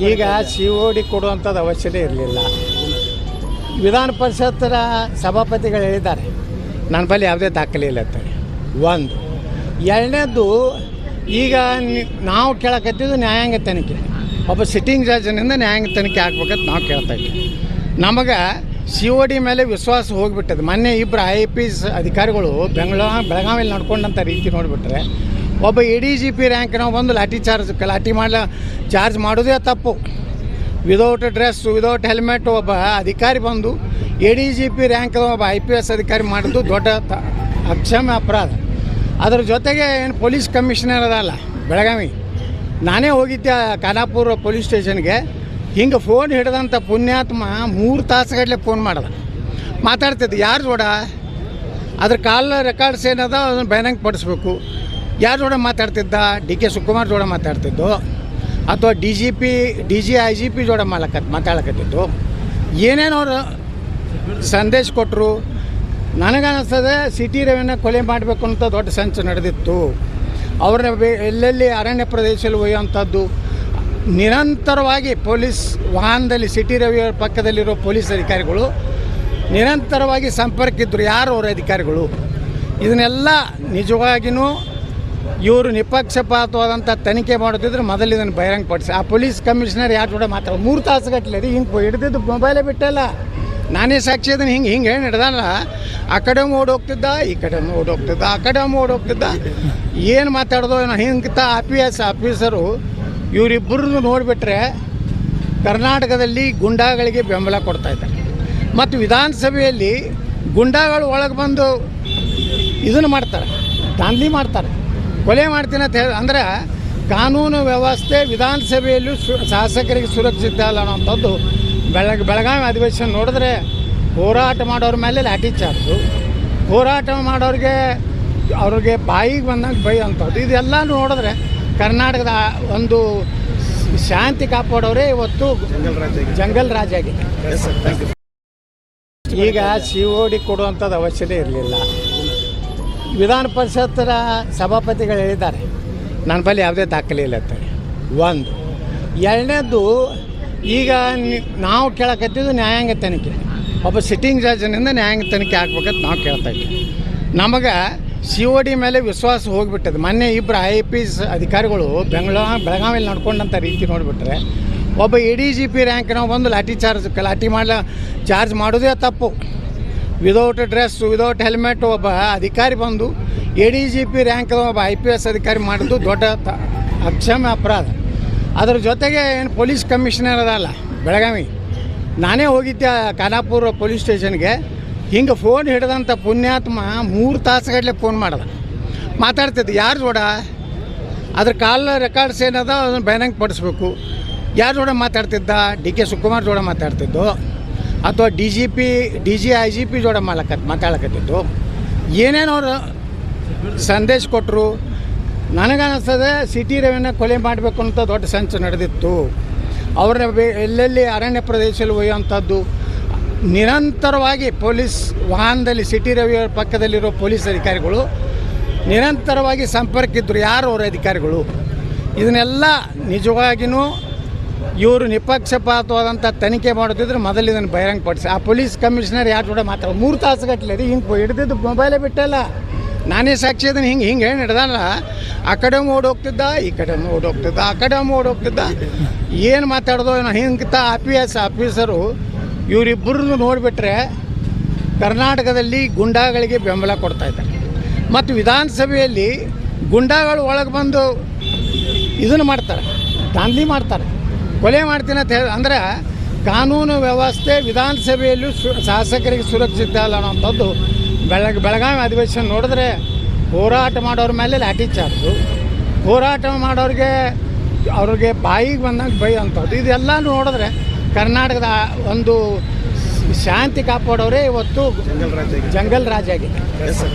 ಈಗ COD ಕೊಡುವಂಥದ್ದು ಅವಶ್ಯಕತೆ ಇರಲಿಲ್ಲ. ವಿಧಾನ ಪರಿಷತ್ತರ ಸಭಾಪತಿಗಳು ಹೇಳಿದ್ದಾರೆ ನನ್ನ ಬಳಿ ಯಾವುದೇ ದಾಖಲೆ ಇಲ್ಲ ಅಂತಾರೆ. ಒಂದು ಎರಡನೇದು, ಈಗ ನಾವು ಕೇಳಕತ್ತಿದ್ದು ನ್ಯಾಯಾಂಗ ತನಿಖೆ, ಒಬ್ಬ ಸಿಟ್ಟಿಂಗ್ ಜಡ್ಜ್ನಿಂದ ನ್ಯಾಯಾಂಗ ತನಿಖೆ ಆಗ್ಬೇಕಂತ ನಾವು ಕೇಳ್ತಾ ಇದ್ದೀವಿ. ನಮಗೆ COD ಮೇಲೆ ವಿಶ್ವಾಸ ಹೋಗಿಬಿಟ್ಟது. ಮೊನ್ನೆ ಇಬ್ಬರು IPS ಅಧಿಕಾರಿಗಳು ಬೆಳಗಾವಿಯಲ್ಲಿ ನಡ್ಕೊಂಡಂಥ ರೀತಿ ನೋಡಿಬಿಟ್ರೆ, ಒಬ್ಬ ADGP ರ್ಯಾಂಕ್ನ ಒಂದು ಲಾಠಿ ಚಾರ್ಜ್ ಮಾಡೋದೇ ತಪ್ಪು. ವಿದೌಟ್ ಡ್ರೆಸ್, ವಿದೌಟ್ ಹೆಲ್ಮೆಟ್ ಒಬ್ಬ ಅಧಿಕಾರಿ ಬಂದು ADGP ರ್ಯಾಂಕ್ನ ಒಬ್ಬ IPS ಅಧಿಕಾರಿ ಮಾಡೋದು ದೊಡ್ಡ ಅಕ್ಷಮ್ಯ ಅಪರಾಧ. ಅದ್ರ ಜೊತೆಗೆ ಏನು ಪೊಲೀಸ್ ಕಮಿಷನರ್ ಅದಲ್ಲ ಬೆಳಗಾವಿ, ನಾನೇ ಹೋಗಿದ್ದೆ ಖಾನಾಪುರ ಪೊಲೀಸ್ ಸ್ಟೇಷನ್ಗೆ. ಹಿಂಗೆ ಫೋನ್ ಹಿಡ್ದಂಥ ಪುಣ್ಯಾತ್ಮ 3 ತಾಸುಗಟ್ಟಲೆ ಫೋನ್ ಮಾಡ್ದ, ಮಾತಾಡ್ತಿದ್ದು ಯಾರು ಜೋಡ, ಅದ್ರ ಕಾಲ್ ರೆಕಾರ್ಡ್ಸ್ ಏನದ ಅದನ್ನು ಬ್ಯಾನಂಗೆ ಪಡಿಸ್ಬೇಕು. ಯಾರು ಜೋಡ ಮಾತಾಡ್ತಿದ್ದ? DK ಶಿವಕುಮಾರ್ ಜೋಡ ಮಾತಾಡ್ತಿದ್ದು, ಅಥವಾ DG IGP ಜೋಡ ಮಾತಾಡಕತ್ತಿದ್ದು. ಏನೇನು ಅವರು ಸಂದೇಶ ಕೊಟ್ಟರು. ನನಗನ್ನಿಸ್ತದೆ CT ರವಿನ ಕೊಲೆ ಮಾಡಬೇಕು ಅಂತ ದೊಡ್ಡ ಸಂಚು ನಡೆದಿತ್ತು. ಅವ್ರನ್ನ ಎಲ್ಲೆಲ್ಲಿ ಅರಣ್ಯ ಪ್ರದೇಶದಲ್ಲಿ ಒಯ್ಯುವಂಥದ್ದು, ನಿರಂತರವಾಗಿ ಪೊಲೀಸ್ ವಾಹನದಲ್ಲಿ CT ರವಿಯವರ ಪಕ್ಕದಲ್ಲಿರೋ ಪೊಲೀಸ್ ಅಧಿಕಾರಿಗಳು ನಿರಂತರವಾಗಿ ಸಂಪರ್ಕ ಇದ್ದರು. ಯಾರು ಅವರ ಅಧಿಕಾರಿಗಳು? ಇದನ್ನೆಲ್ಲ ನಿಜವಾಗಿಯೂ ಇವರು ನಿಪಕ್ಷಪಾತವಾದಂಥ ತನಿಖೆ ಮಾಡೋದಿದ್ರೆ ಮೊದಲು ಇದನ್ನು ಬಹಿರಂಗಪಡಿಸಿ. ಆ ಪೊಲೀಸ್ ಕಮಿಷನರ್ ಯಾರು ಕೂಡ ಮಾತಾಡೋದು 3 ತಾಸುಗಟ್ಟಲೆ ರೀ ಹಿಂಗೆ ಹಿಡಿದಿದ್ದು ಮೊಬೈಲೇ ಬಿಟ್ಟಲ್ಲ. ನಾನೇ ಸಾಕ್ಷಿ ಅದನ್ನು ಹಿಂಗೆ ಏನು ಹಿಡ್ದಲ್ಲ. ಆ ಕಡೆ ಓಡೋಗ್ತಿದ್ದ, ಈ ಕಡೆ ಓಡೋಗ್ತಿದ್ದ, ಆ ಕಡೆ ಓಡೋಗ್ತಿದ್ದ. ಏನು ಮಾತಾಡೋದು ಹಿಂಗೆ ಆಫೀಸರು ಇವರಿಬ್ಬರನ್ನು ನೋಡಿಬಿಟ್ರೆ ಕರ್ನಾಟಕದಲ್ಲಿ ಗುಂಡಾಗಳಿಗೆ ಬೆಂಬಲ ಕೊಡ್ತಾಯಿದ್ದಾರೆ. ಮತ್ತು ವಿಧಾನಸಭೆಯಲ್ಲಿ ಗುಂಡಾಗಳು ಒಳಗೆ ಬಂದು ಇದನ್ನು ಮಾಡ್ತಾರೆ, ದಾಂಧಲಿ ಮಾಡ್ತಾರೆ, ಕೊಲೆ ಮಾಡ್ತೀನಿ ಅಂತ ಹೇಳಿ. ಅಂದರೆ ಕಾನೂನು ವ್ಯವಸ್ಥೆ ವಿಧಾನಸಭೆಯಲ್ಲೂ ಶಾಸಕರಿಗೆ ಸುರಕ್ಷಿತ ಅಲ್ಲ ಅನ್ನೋಂಥದ್ದು ಬೆಳಗಾವಿ ಅಧಿವೇಶನ ನೋಡಿದ್ರೆ ಹೋರಾಟ ಮಾಡೋರ ಮೇಲೆ ಲಾಠಿ ಚಾರ್ಜು, ಹೋರಾಟ ಅವ್ರಿಗೆ ಬಾಯಿಗೆ ಬಂದಂಗೆ ಬೈಯುವಂಥದ್ದು. ಇದೆಲ್ಲ ನೋಡಿದ್ರೆ ಕರ್ನಾಟಕದ ಒಂದು ಶಾಂತಿ ಕಾಪಾಡೋರೇ ಇವತ್ತು ಜಂಗಲ್ ರಾಜ ಆಗಿದೆ. ಈಗ COD ಕೊಡುವಂಥದ್ದು ಅವಶ್ಯಕತೆ ಇರಲಿಲ್ಲ. ವಿಧಾನ ಪರಿಷತ್ತರ ಸಭಾಪತಿಗಳು ಹೇಳಿದ್ದಾರೆ ನನ್ನ ಬಳಿ ಯಾವುದೇ ದಾಖಲೆ ಇಲ್ಲ ಅಂತಾರೆ. ಒಂದು ಎರಡನೇದು, ಈಗ ನಾವು ಕೇಳಕತ್ತಿದ್ದು ನ್ಯಾಯಾಂಗ ತನಿಖೆ, ಒಬ್ಬ ಸಿಟ್ಟಿಂಗ್ ಜಡ್ಜ್ನಿಂದ ನ್ಯಾಯಾಂಗ ತನಿಖೆ ಆಗ್ಬೇಕಂತ ನಾವು ಕೇಳ್ತಾ ಇದ್ದೀವಿ. ನಮಗೆ COD ಮೇಲೆ ವಿಶ್ವಾಸ ಹೋಗಿಬಿಟ್ಟದು. ಮೊನ್ನೆ ಇಬ್ಬರು IPS ಅಧಿಕಾರಿಗಳು ಬೆಳಗಾವಿಯಲ್ಲಿ ನಡ್ಕೊಂಡಂಥ ರೀತಿ ನೋಡಿಬಿಟ್ರೆ, ಒಬ್ಬ ADGP ರ್ಯಾಂಕ್ನ ಒಂದು ಲಾಠಿ ಚಾರ್ಜ್ ಮಾಡೋದೇ ತಪ್ಪು. ವಿದೌಟ್ ಡ್ರೆಸ್, ವಿದೌಟ್ ಹೆಲ್ಮೆಟ್ ಒಬ್ಬ ಅಧಿಕಾರಿ ಬಂದು ADGP ರ್ಯಾಂಕ್ನ ಒಬ್ಬ IPS ಅಧಿಕಾರಿ ಮಾಡೋದು ದೊಡ್ಡ ಅಕ್ಷಮ್ಯ ಅಪರಾಧ. ಅದ್ರ ಜೊತೆಗೆ ಏನು ಪೊಲೀಸ್ ಕಮಿಷನರ್ ಅದಲ್ಲ ಬೆಳಗಾವಿ, ನಾನೇ ಹೋಗಿದ್ದೆ ಖಾನಾಪುರ ಪೊಲೀಸ್ ಸ್ಟೇಷನ್ಗೆ. ಹಿಂಗೆ ಫೋನ್ ಹಿಡ್ದಂಥ ಪುಣ್ಯಾತ್ಮ 3 ತಾಸುಗಟ್ಟಲೆ ಫೋನ್ ಮಾಡ್ದ, ಮಾತಾಡ್ತಿದ್ದು ಯಾರು ಜೋಡ, ಅದ್ರ ಕಾಲ್ ರೆಕಾರ್ಡ್ಸ್ ಏನದ ಅದನ್ನು ಬ್ಯಾನಂಗೆ ಪಡಿಸ್ಬೇಕು. ಯಾರು ಜೋಡ ಮಾತಾಡ್ತಿದ್ದ? DK ಶಿವಕುಮಾರ್ ಜೋಡ ಮಾತಾಡ್ತಿದ್ದು, ಅಥವಾ DG IGP ಜೋಡ ಮಾತಾಡಕತ್ತಿದ್ದು. ಏನೇನು ಅವರು ಸಂದೇಶ ಕೊಟ್ಟರು. ನನಗನ್ನಿಸ್ತದೆ CT ರವಿನ ಕೊಲೆ ಮಾಡಬೇಕು ಅಂತ ದೊಡ್ಡ ಸಂಚು ನಡೆದಿತ್ತು. ಅವ್ರನ್ನ ಎಲ್ಲೆಲ್ಲಿ ಅರಣ್ಯ ಪ್ರದೇಶದಲ್ಲಿ ಒಯ್ಯುವಂಥದ್ದು, ನಿರಂತರವಾಗಿ ಪೊಲೀಸ್ ವಾಹನದಲ್ಲಿ CT ರವಿಯವರ ಪಕ್ಕದಲ್ಲಿರೋ ಪೊಲೀಸ್ ಅಧಿಕಾರಿಗಳು ನಿರಂತರವಾಗಿ ಸಂಪರ್ಕ ಇದ್ದರು. ಯಾರು ಅವರ ಅಧಿಕಾರಿಗಳು? ಇದನ್ನೆಲ್ಲ ನಿಜವಾಗಿಯೂ ಇವರು ನಿಪಕ್ಷಪಾತವಾದಂಥ ತನಿಖೆ ಮಾಡೋದಿದ್ರೆ ಮೊದಲು ಇದನ್ನು ಬಹಿರಂಗಪಡಿಸಿ. ಆ ಪೊಲೀಸ್ ಕಮಿಷನರ್ ಯಾರು ಕೂಡ ಮಾತಾಡೋದು 3 ತಾಸುಗಟ್ಟಲೆ ರೀ ಹಿಂಗೆ ಹಿಡಿದಿದ್ದು ಮೊಬೈಲೇ ಬಿಟ್ಟಲ್ಲ. ನಾನೇ ಸಾಕ್ಷಿ ಅದನ್ನು ಹಿಂಗೆ ಏನು ಹಿಡ್ದಲ್ಲ. ಆ ಕಡೆ ಓಡೋಗ್ತಿದ್ದ, ಈ ಕಡೆ ಓಡೋಗ್ತಿದ್ದ, ಆ ಕಡೆ ಓಡೋಗ್ತಿದ್ದ. ಏನು ಮಾತಾಡೋದು ಹಿಂಗೆ ಆಫೀಸರು ಇವರಿಬ್ಬರನ್ನು ನೋಡಿಬಿಟ್ರೆ ಕರ್ನಾಟಕದಲ್ಲಿ ಗುಂಡಾಗಳಿಗೆ ಬೆಂಬಲ ಕೊಡ್ತಾಯಿದ್ದಾರೆ. ಮತ್ತು ವಿಧಾನಸಭೆಯಲ್ಲಿ ಗುಂಡಾಗಳು ಒಳಗೆ ಬಂದು ಇದನ್ನು ಮಾಡ್ತಾರೆ, ದಾಂಧಲಿ ಮಾಡ್ತಾರೆ, ಕೊಲೆ ಮಾಡ್ತೀನಿ ಅಂತ ಹೇಳಿ. ಅಂದರೆ ಕಾನೂನು ವ್ಯವಸ್ಥೆ ವಿಧಾನಸಭೆಯಲ್ಲೂ ಶಾಸಕರಿಗೆ ಸುರಕ್ಷಿತ ಅಲ್ಲ ಅನ್ನೋಂಥದ್ದು ಬೆಳಗಾವಿ ಅಧಿವೇಶನ ನೋಡಿದ್ರೆ ಹೋರಾಟ ಮಾಡೋರ ಮೇಲೆ ಲಾಠಿ ಚಾರ್ಜು, ಹೋರಾಟ ಅವ್ರಿಗೆ ಬಾಯಿಗೆ ಬಂದಂಗೆ ಬೈಯುವಂಥದ್ದು. ಇದೆಲ್ಲ ನೋಡಿದ್ರೆ ಕರ್ನಾಟಕದ ಒಂದು ಶಾಂತಿ ಕಾಪಾಡೋರೇ ಇವತ್ತು ಜಂಗಲ್ ರಾಜ ಆಗಿದೆ.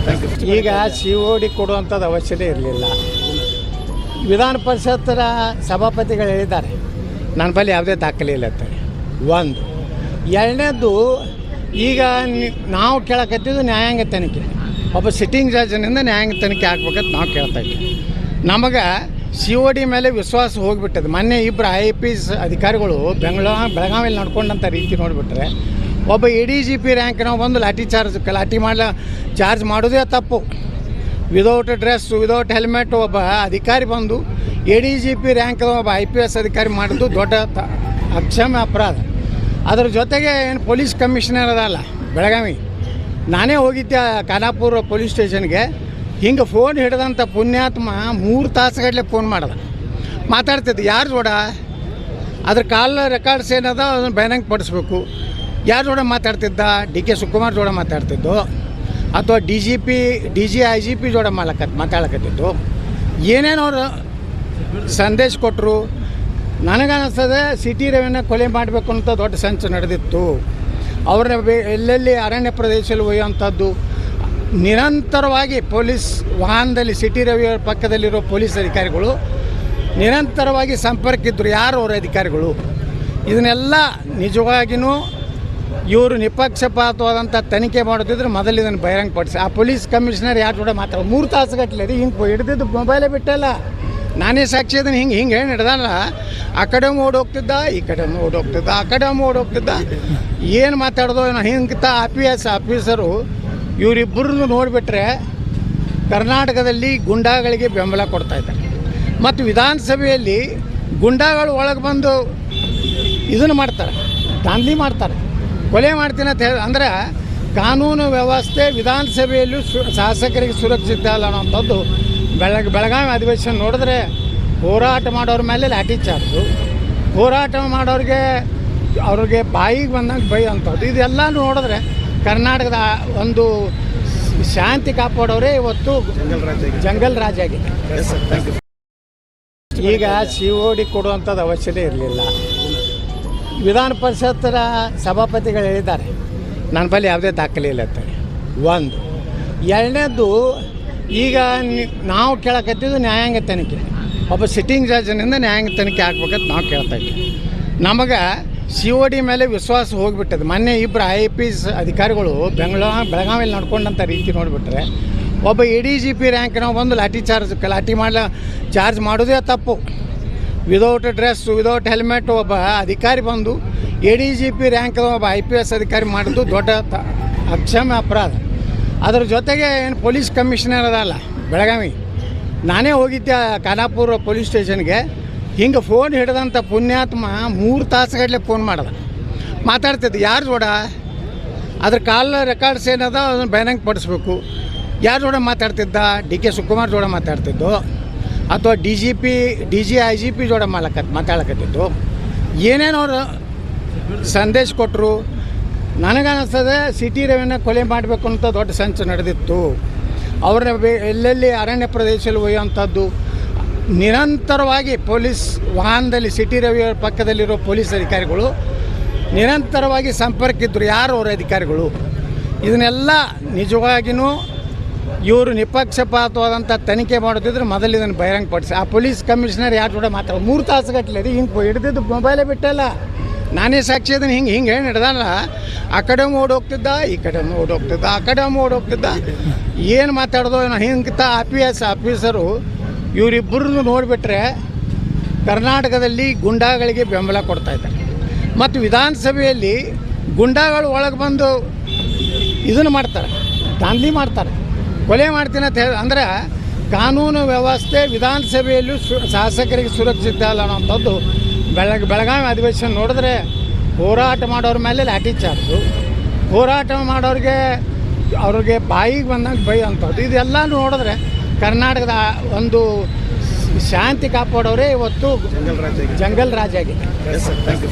ಈಗ COD ಕೊಡುವಂಥದ್ದು ಅವಶ್ಯಕತೆ ಇರಲಿಲ್ಲ. ವಿಧಾನ ಪರಿಷತ್ತರ ಸಭಾಪತಿಗಳು ಹೇಳಿದ್ದಾರೆ ನನ್ನ ಬಳಿ ಯಾವುದೇ ದಾಖಲೆ ಇಲ್ಲ ಅಂತಾರೆ. ಒಂದು ಎರಡನೇದು, ಈಗ ನಾವು ಕೇಳಕತ್ತಿದ್ದು ನ್ಯಾಯಾಂಗ ತನಿಖೆ, ಒಬ್ಬ ಸಿಟ್ಟಿಂಗ್ ಜಡ್ಜ್ನಿಂದ ನ್ಯಾಯಾಂಗ ತನಿಖೆ ಆಗ್ಬೇಕಂತ ನಾವು ಕೇಳ್ತಾ ಇದ್ದೀವಿ. ನಮಗೆ COD ಮೇಲೆ ವಿಶ್ವಾಸ ಹೋಗಿಬಿಟ್ಟது. ಮೊನ್ನೆ ಇಬ್ಬರು IPS ಅಧಿಕಾರಿಗಳು ಬೆಳಗಾವಿಯಲ್ಲಿ ನಡ್ಕೊಂಡಂಥ ರೀತಿ ನೋಡಿಬಿಟ್ರೆ, ಒಬ್ಬ ADGP ರ್ಯಾಂಕ್ನ ಒಂದು ಲಾಠಿ ಚಾರ್ಜ್ ಮಾಡೋದೇ ತಪ್ಪು. ವಿದೌಟ್ ಡ್ರೆಸ್, ವಿದೌಟ್ ಹೆಲ್ಮೆಟ್ ಒಬ್ಬ ಅಧಿಕಾರಿ ಬಂದು ADGP ರ್ಯಾಂಕ್ನ ಒಬ್ಬ IPS ಅಧಿಕಾರಿ ಮಾಡೋದು ದೊಡ್ಡ ಅಕ್ಷಮ್ಯ ಅಪರಾಧ. ಅದ್ರ ಜೊತೆಗೆ ಏನು ಪೊಲೀಸ್ ಕಮಿಷನರ್ ಅದಲ್ಲ ಬೆಳಗಾವಿ, ನಾನೇ ಹೋಗಿದ್ದೆ ಖಾನಾಪುರ ಪೊಲೀಸ್ ಸ್ಟೇಷನ್ಗೆ. ಹಿಂಗೆ ಫೋನ್ ಹಿಡ್ದಂಥ ಪುಣ್ಯಾತ್ಮ 3 ತಾಸುಗಟ್ಟಲೆ ಫೋನ್ ಮಾಡ್ದ, ಮಾತಾಡ್ತಿದ್ದು ಯಾರು ಜೋಡ, ಅದ್ರ ಕಾಲ್ ರೆಕಾರ್ಡ್ಸ್ ಏನದ ಅದನ್ನು ಬಹಿರಂಗ ಪಡಿಸ್ಬೇಕು. ಯಾರು ಜೋಡ ಮಾತಾಡ್ತಿದ್ದ? DK ಶಿವಕುಮಾರ್ ಜೋಡ ಮಾತಾಡ್ತಿದ್ದು, ಅಥವಾ DG IGP ಜೋಡ ಮಾತಾಡಕತ್ತಿದ್ದು. ಏನೇನು ಅವರು ಸಂದೇಶ ಕೊಟ್ಟರು. ನನಗನ್ನಿಸ್ತದೆ CT ರವಿನ ಕೊಲೆ ಮಾಡಬೇಕು ಅಂತ ದೊಡ್ಡ ಸಂಚು ನಡೆದಿತ್ತು. ಅವ್ರನ್ನ ಎಲ್ಲೆಲ್ಲಿ ಅರಣ್ಯ ಪ್ರದೇಶದಲ್ಲಿ ಒಯ್ಯುವಂಥದ್ದು, ನಿರಂತರವಾಗಿ ಪೊಲೀಸ್ ವಾಹನದಲ್ಲಿ CT ರವಿ ಪಕ್ಕದಲ್ಲಿರೋ ಪೊಲೀಸ್ ಅಧಿಕಾರಿಗಳು ನಿರಂತರವಾಗಿ ಸಂಪರ್ಕ ಇದ್ದರು. ಯಾರು ಅವ್ರ ಅಧಿಕಾರಿಗಳು? ಇದನ್ನೆಲ್ಲ ನಿಜವಾಗಿಯೂ ಇವರು ನಿಪಕ್ಷಪಾತವಾದಂಥ ತನಿಖೆ ಮಾಡೋದಿದ್ರೆ ಮೊದಲು ಇದನ್ನು ಬಹಿರಂಗಪಡಿಸಿ. ಆ ಪೊಲೀಸ್ ಕಮಿಷನರ್ ಯಾರು ಕೂಡ ಮಾತಾಡೋದು 3 ತಾಸುಗಟ್ಟಲೆ ರೀ ಹಿಂಗೆ ಹಿಡಿದಿದ್ದು ಮೊಬೈಲೇ ಬಿಟ್ಟಲ್ಲ. ನಾನೇ ಸಾಕ್ಷಿ ಅದನ್ನು ಹಿಂಗೆ ಏನು ಹಿಡ್ದಲ್ಲ. ಆ ಕಡೆ ಓಡೋಗ್ತಿದ್ದ, ಈ ಕಡೆ ಓಡೋಗ್ತಿದ್ದ, ಆ ಕಡೆ ಓಡೋಗ್ತಿದ್ದ. ಏನು ಮಾತಾಡೋದು ಹಿಂಗೆ ಆಫೀಸರು ಇವರಿಬ್ಬರನ್ನು ನೋಡಿಬಿಟ್ರೆ ಕರ್ನಾಟಕದಲ್ಲಿ ಗುಂಡಾಗಳಿಗೆ ಬೆಂಬಲ ಕೊಡ್ತಾಯಿದ್ದಾರೆ. ಮತ್ತು ವಿಧಾನಸಭೆಯಲ್ಲಿ ಗುಂಡಾಗಳು ಒಳಗೆ ಬಂದು ಇದನ್ನು ಮಾಡ್ತಾರೆ, ದಾಂಧಲಿ ಮಾಡ್ತಾರೆ, ಕೊಲೆ ಮಾಡ್ತೀನಿ ಅಂತ ಹೇಳಿ. ಅಂದರೆ ಕಾನೂನು ವ್ಯವಸ್ಥೆ ವಿಧಾನಸಭೆಯಲ್ಲೂ ಶಾಸಕರಿಗೆ ಸುರಕ್ಷಿತ ಅಲ್ಲ ಅನ್ನೋಂಥದ್ದು ಬೆಳಗಾವಿ ಅಧಿವೇಶನ ನೋಡಿದ್ರೆ ಹೋರಾಟ ಮಾಡೋರ ಮೇಲೆ ಲಾಠಿ ಚಾರ್ಜು, ಹೋರಾಟ ಅವ್ರಿಗೆ ಬಾಯಿಗೆ ಬಂದಂಗೆ ಬೈಯುವಂಥದ್ದು. ಇದೆಲ್ಲ ನೋಡಿದ್ರೆ ಕರ್ನಾಟಕದ ಒಂದು ಶಾಂತಿ ಕಾಪಾಡೋರೇ ಇವತ್ತು ಜಂಗಲ್ ರಾಜ ಆಗಿದೆ. ಈಗ COD ಕೊಡುವಂಥದ್ದು ಅವಶ್ಯಕತೆ ಇರಲಿಲ್ಲ. ವಿಧಾನ ಪರಿಷತ್ತರ ಸಭಾಪತಿಗಳು ಹೇಳಿದ್ದಾರೆ, ನನ್ನ ಬಳಿ ಯಾವುದೇ ದಾಖಲೆ ಇಲ್ಲ ಅಂತ. ಒಂದು. ಎರಡನೇದು, ಈಗ ನಾವು ಕೇಳಕತ್ತಿದ್ದು ನ್ಯಾಯಾಂಗ ತನಿಖೆ. ಒಬ್ಬ ಸಿಟ್ಟಿಂಗ್ ಜಡ್ಜ್ನಿಂದ ನ್ಯಾಯಾಂಗ ತನಿಖೆ ಆಗ್ಬೇಕಂತ ನಾವು ಕೇಳ್ತಾ ಇದ್ದೀವಿ. ನಮಗೆ COD ಮೇಲೆ ವಿಶ್ವಾಸ ಹೋಗಿಬಿಟ್ಟದು. ಮೊನ್ನೆ ಇಬ್ಬರು IPS ಅಧಿಕಾರಿಗಳು ಬೆಳಗಾವಿಯಲ್ಲಿ ನಡ್ಕೊಂಡಂಥ ರೀತಿ ನೋಡಿಬಿಟ್ರೆ, ಒಬ್ಬ ADGP ರ್ಯಾಂಕ್ನ ಒಂದು ಲಾಠಿ ಚಾರ್ಜ್ ಮಾಡೋದೇ ತಪ್ಪು. ವಿದೌಟ್ ಡ್ರೆಸ್, ವಿದೌಟ್ ಹೆಲ್ಮೆಟ್ ಒಬ್ಬ ಅಧಿಕಾರಿ ಬಂದು ADGP ರ್ಯಾಂಕ್ನ ಒಬ್ಬ IPS ಅಧಿಕಾರಿ ಮಾಡೋದು ದೊಡ್ಡ ಅಕ್ಷಮ್ಯ ಅಪರಾಧ. ಅದ್ರ ಜೊತೆಗೆ ಏನು ಪೊಲೀಸ್ ಕಮಿಷನರ್ ಅದಲ್ಲ ಬೆಳಗಾವಿ, ನಾನೇ ಹೋಗಿದ್ದೆ ಖಾನಾಪುರ ಪೊಲೀಸ್ ಸ್ಟೇಷನ್ಗೆ. ಹಿಂಗೆ ಫೋನ್ ಹಿಡ್ದಂಥ ಪುಣ್ಯಾತ್ಮ 3 ತಾಸುಗಟ್ಟಲೆ ಫೋನ್ ಮಾಡ್ದ, ಮಾತಾಡ್ತಿದ್ದು ಯಾರು ಜೋಡ, ಅದ್ರ ಕಾಲ್ ರೆಕಾರ್ಡ್ಸ್ ಏನದ ಅದನ್ನು ಬಹಿರಂಗ ಪಡಿಸ್ಬೇಕು. ಯಾರು ಜೋಡ ಮಾತಾಡ್ತಿದ್ದ? DK ಶಿವಕುಮಾರ್ ಜೋಡ ಮಾತಾಡ್ತಿದ್ದು, ಅಥವಾ DG IGP ಜೋಡ ಮಾತಾಡಕತ್ತಿದ್ದು. ಏನೇನು ಅವರು ಸಂದೇಶ ಕೊಟ್ಟರು. ನನಗನ್ನಿಸ್ತದೆ CT ರವಿನ ಕೊಲೆ ಮಾಡಬೇಕು ಅಂತ ದೊಡ್ಡ ಸಂಚು ನಡೆದಿತ್ತು. ಅವ್ರನ್ನ ಎಲ್ಲೆಲ್ಲಿ ಅರಣ್ಯ ಪ್ರದೇಶದಲ್ಲಿ ಒಯ್ಯುವಂಥದ್ದು, ನಿರಂತರವಾಗಿ ಪೊಲೀಸ್ ವಾಹನದಲ್ಲಿ CT ರವಿ ಪಕ್ಕದಲ್ಲಿರೋ ಪೊಲೀಸ್ ಅಧಿಕಾರಿಗಳು ನಿರಂತರವಾಗಿ ಸಂಪರ್ಕ ಇದ್ದರು. ಯಾರು ಅವ್ರ ಅಧಿಕಾರಿಗಳು? ಇದನ್ನೆಲ್ಲ ನಿಜವಾಗಿಯೂ ಇವರು ನಿಪಕ್ಷಪಾತವಾದಂಥ ತನಿಖೆ ಮಾಡೋದಿದ್ರೆ ಮೊದಲು ಇದನ್ನು ಬಹಿರಂಗಪಡಿಸಿ. ಆ ಪೊಲೀಸ್ ಕಮಿಷನರ್ ಯಾರು ಕೂಡ ಮಾತಾಡೋದು 3 ತಾಸುಗಟ್ಟಲೆ ರೀ ಹಿಂಗೆ ಹಿಡಿದಿದ್ದು ಮೊಬೈಲೇ ಬಿಟ್ಟಲ್ಲ. ನಾನೇ ಸಾಕ್ಷಿ ಅದನ್ನು ಹಿಂಗೆ ಏನು ಹಿಡ್ದಲ್ಲ. ಆ ಕಡೆ ಓಡೋಗ್ತಿದ್ದ, ಈ ಕಡೆ ಓಡೋಗ್ತಿದ್ದ, ಆ ಕಡೆ ಓಡೋಗ್ತಿದ್ದ. ಏನು ಮಾತಾಡೋದು ಹಿಂಗೆ ಆಫೀಸರು ಇವರಿಬ್ಬರನ್ನು ನೋಡಿಬಿಟ್ರೆ ಕರ್ನಾಟಕದಲ್ಲಿ ಗುಂಡಾಗಳಿಗೆ ಬೆಂಬಲ ಕೊಡ್ತಾಯಿದ್ದಾರೆ. ಮತ್ತು ವಿಧಾನಸಭೆಯಲ್ಲಿ ಗುಂಡಾಗಳು ಒಳಗೆ ಬಂದು ಇದನ್ನು ಮಾಡ್ತಾರೆ, ದಾಂಧಲಿ ಮಾಡ್ತಾರೆ, ಕೊಲೆ ಮಾಡ್ತೀನಿ ಅಂತ ಹೇಳಿ. ಅಂದರೆ ಕಾನೂನು ವ್ಯವಸ್ಥೆ ವಿಧಾನಸಭೆಯಲ್ಲೂ ಶಾಸಕರಿಗೆ ಸುರಕ್ಷಿತ ಅಲ್ಲ ಅನ್ನೋಂಥದ್ದು ಬೆಳಗಾವಿ ಅಧಿವೇಶನ ನೋಡಿದ್ರೆ ಹೋರಾಟ ಮಾಡೋರ ಮೇಲೆ ಲಾಠಿ ಚಾರ್ಜು, ಹೋರಾಟ ಅವ್ರಿಗೆ ಬಾಯಿಗೆ ಬಂದಂಗೆ ಬೈಯುವಂಥದ್ದು. ಇದೆಲ್ಲ ನೋಡಿದ್ರೆ ಕರ್ನಾಟಕದ ಒಂದು ಶಾಂತಿ ಕಾಪಾಡೋರೇ ಇವತ್ತು ಜಂಗಲ್ ರಾಜ ಆಗಿದೆ.